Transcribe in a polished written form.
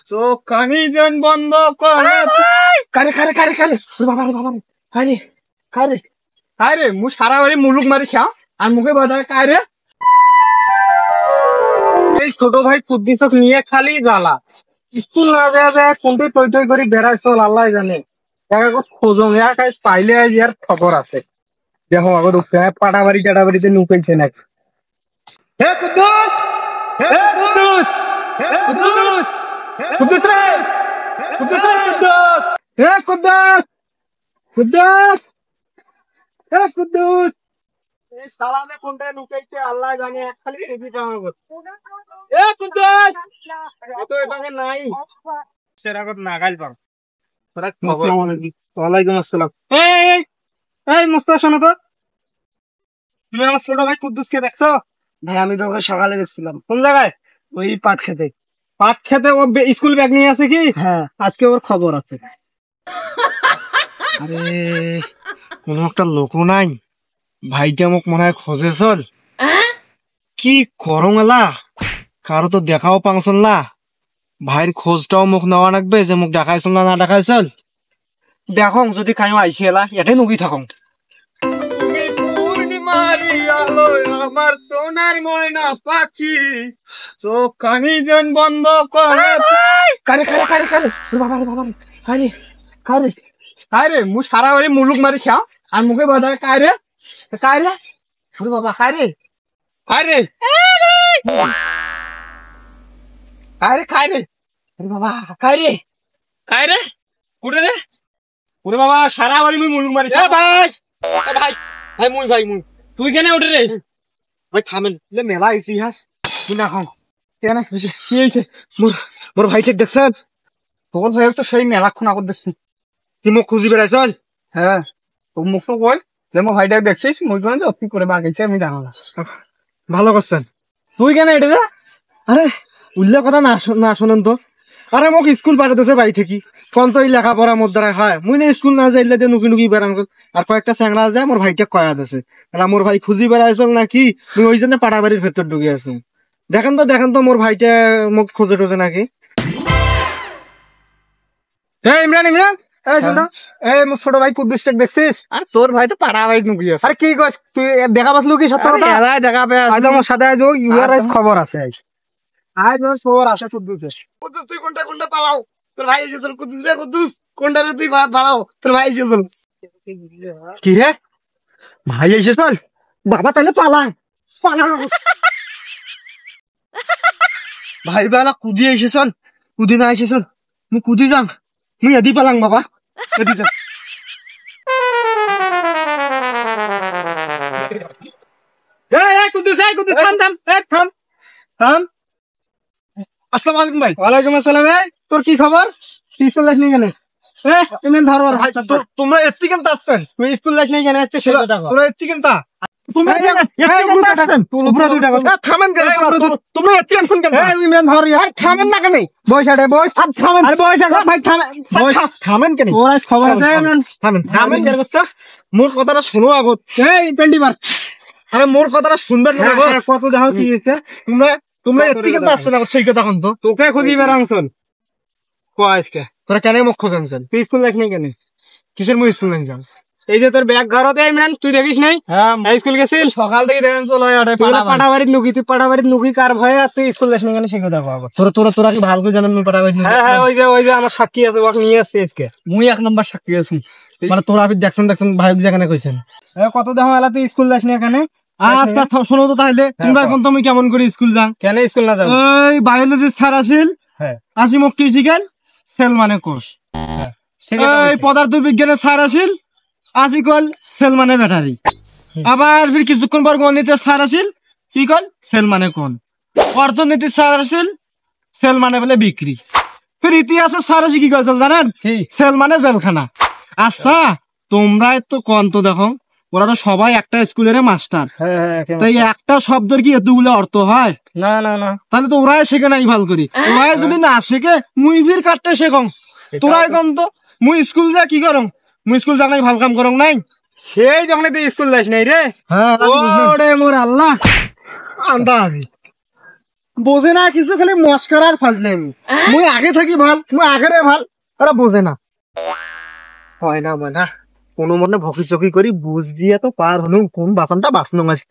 চোখ কানি যেন বন্ধ করে কারে কারে কারে কারে বাবা রে বাবা রে কারে কারে কারে মু সারা বাড়ি মুলুক মারি খা আর মুখে বাধা কারে এই ছোট ভাই কুদ্দিসক নিয়ে খালি জ্বালা স্কুল না যায় কোনটি তৈ তৈ করে বেড়াইছো আল্লাহ জানে খোঁজং পাইলে ইয়ার খবর আছে দেখো আগর পাটাবাড়ি টাটাবাড়িতে নুকাইছে নেক্সট হে কুদ্দুস হে কুদ্দুস কুদ্দুস কুদ্দুস রে কুদ্দুস কুদ্দুস হে কুদ্দুস কুদ্দুস হে কুদ্দুস এই সালানে কোনটা নুকাইছে আল্লাহ জানে খালি এদিকে আমার এ কুদ্দুস তো এটাকে নাই সেরাগত নাগাল পাম তোরা খবর ওয়ালাইকুম আসসালাম এই এই মুস্তাফা শোনো তো তুমি আমার ছোট ভাই কুদ্দুসকে দেখছো ভাই আমি তো ওকে সকালে দেখছিলাম কোন জায়গায় ওই পাট খেতে ও স্কুল ব্যাগ নিয়ে আছে কি হ্যাঁ আজকে ওর খবর আছে আরে কোন একটা লোক নাই ভাইটা মোক মনে হয় খোঁজে চল কি করং এলা কারো তো দেখাও পাংচল না ভাইয়ের খোঁজটাও মোক নেওয়া লাগবে যে মোক দেখাইছল না দেখাইছল দেখো যদি কাইও আইসি এলা এটাই নুকি থাকো আমার সোনার ময়না পাখি চোখ কানি যেন বন্ধ করে কারে কারে কারে কারে বাবা রে বাবা রে কারে কারে কারে মু সারা বাড়ি মুলুক মারি খা আর মুখে বাধা কারে কারে বাবা কারে কারে কারে কারে বাবা কারে কারে কুড়ে রে কুড়ে বাবা সারা বাড়ি মুই মুলুক মারি ভাই ভাই ভাই মুই ভাই মুই তুই কেন উঠে রে ভাই থামেন মেলা ইতিহাস তুই না খাও কেন কি হয়েছে মোর ভাইকে দেখছেন তখন ভাই তো সেই মেলাক্ষণ আগত দেখছি তুই মোক খুঁজি বেড়াইছ হ্যাঁ তো মুখ তো কই যে মোর ভাইটাকে দেখছিস মুই কোন অতি করে বাগাইছে আমি জানো না ভালো করছেন তুই কেন এটা রে আরে উল্লেখ কথা না শোনেন তো আরে মোক স্কুল পাঠাতেছে বাড়ি থেকে কোন তো লেখাপড়া মোর দ্বারা হয় মুই না স্কুল না যাইলে যে নুকি নুকি বেড়াম আর কয়েকটা চ্যাংড়া যায় মোর ভাইটা কয়া দিছে মোর ভাই খুঁজি বেড়াইছ নাকি মুই ওই জন্য পাড়াবাড়ির ভেতর ঢুকে আছি দেখেন তো মোর ভাইটা মোক খোঁজে টোজে নাকি ইমরান ইমরান এই শুন এই মোর ছোট ভাই কুদ্দুসকে দেখছিস আর তোর ভাই তো পাড়াবাড়ি নুকি আছে আরে কি কস তুই দেখা পাসলু কি সত্য কথা এলাই দেখা পে আজ মোর সাথে আজ ইউআর খবর আছে আজ মোর খবর আছে কুদ্দুস তুই কোনটা পালাও তোর ভাই এসেছিল কুদ্দুস রে কুদ্দুস কোনটা রে তুই পালাও তোর ভাই এসেছিল কি রে ভাই এসেছিল বাবা তাহলে পালা ভাই বেলা কুদি এসেছিল কুদি না এসেছিল মুই কুদি যাম মুই এদি পালাং বাবা এদি যাম কুদ্দুস থাম আসসালামু আলাইকুম ভাই ওয়ালাইকুম আসসালাম তোর কি খবর তুই স্কুল যাস নি কেন ভাই তোমরা এত্তি কেন আসছেন তুই স্কুল যাস নি কেন তোরা এত্তি কেন মোর কথাটা শুনো আগত মোর কথাটা শুনবে কত দেখো কি হয়েছে তোমরা এত্তি কেন আসছেন আগত সেই কথা কোন তো তোকে খুঁজি বেড়াংছন আজকে তোরা কেন মুখ খোঁজানছেন তুই স্কুল যাস নি কেন কিসের মুই স্কুল যাস এই যে তোর ব্যাগ ঘরতে ইমরান তুই দেখিস নাই স্কুল গেছিল সকাল থেকে দেখেন চলো পাটাবাড়ির নুকি তুই পাটাবাড়ির নুকি কার ভয়ে আর তুই স্কুল যাস নি কেন সে কথা কব তোরা কি ভালো করে জানেন পাটাবাড়ি হ্যাঁ ওই যে আমার সাক্ষী আছে ওকে নিয়ে আসছে আজকে মুই এক নম্বর সাক্ষী আছি মানে তোরা আপনি দেখছেন ভাইক যেখানে কইছেন কত দেখো এলা তুই স্কুল যাস নি এখানে আচ্ছা শোনো তো তাহলে তোমরা এখন তুমি কেমন করে স্কুল যাও কেন স্কুল না যাও ওই বায়োলজি স্যার আসিল আসি মোক কি শিখেন সেল মানে কোষ এই পদার্থ বিজ্ঞানের স্যার আসিল আসি কল সেল মানে ব্যাটারি আবার ফির কিছুক্ষণ পর গণিতের স্যার আসিল কি কল সেল মানে কোন অর্থনীতির স্যার আসিল সেল মানে বলে বিক্রি ফির ইতিহাসের স্যার আসি কি কইছিল জানেন সেল মানে জেলখানা আচ্ছা তোমরা তো কোন তো দেখো ওরা তো সবাই একটা স্কুলের মাস্টার তাই একটা শব্দের কি এতগুলো অর্থ হয় না না না তাহলে তো ওরাই শেখে নাই ভালো করি ওরাই যদি না শেখে মুই ফির কাটতে শেখং তোরাই কম তো মুই স্কুল যা কি করং মুই স্কুল যা নাই ভাল কাম করং নাই সেই যখন তুই স্কুল যাস নাই রে ওরে মোর আল্লাহ আন্দা আমি বোঝে না কিছু, খালি মস্করার ফাজলেন। মুই আগে থাকি ভাল, মুই আগেরে ভাল, ওরা বোঝে না। হয় না মানে কোনো মনে ভকি চকি করি বুঝ দিয়ে তো পার হনু কোন বাসনটা বাঁচনো আছে।